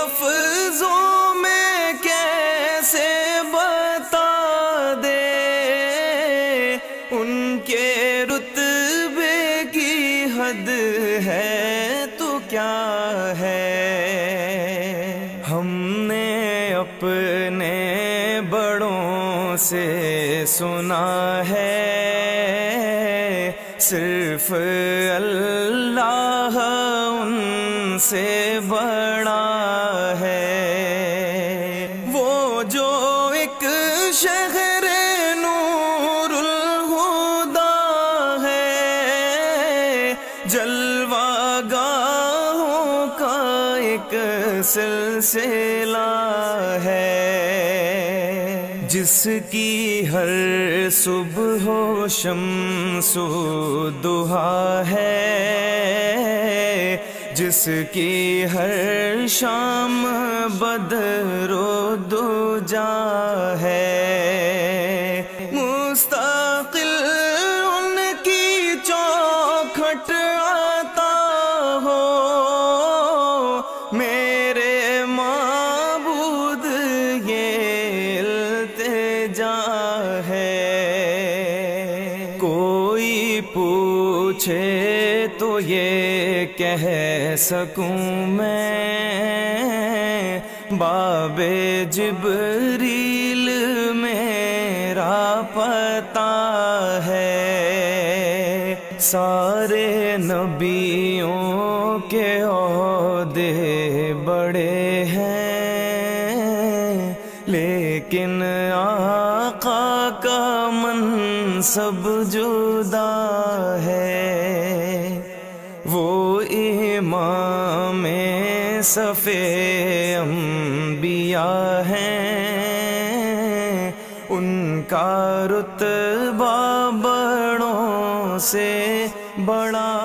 لفظوں میں کیسے بتا دے ان کے رتبے کی حد ہے تو کیا ہے۔ ہم نے اپنے بڑوں سے سنا ہے صرف اللہ ان سے بڑا ہے۔ وہ جو ایک شہر نور الہدا ہے، جلوہ گاہوں کا ایک سلسلہ ہے، جس کی ہر صبح و شمس و ضحیٰ ہے، جس کی ہر شام بدر و دجا ہے، مستقل ان کی چوکھٹ آتا ہو میرے معبود یہ التجا ہے۔ کوئی پوچھے تو یہ کہہ سکوں میں باب جبریل میرا پتہ ہے۔ سارے نبیوں کے عہدے بڑے ہیں، لیکن آقا کا منصب جدا ہے۔ وہ امام صف انبیاء ہیں، ان کا رتبہ بڑوں سے بڑا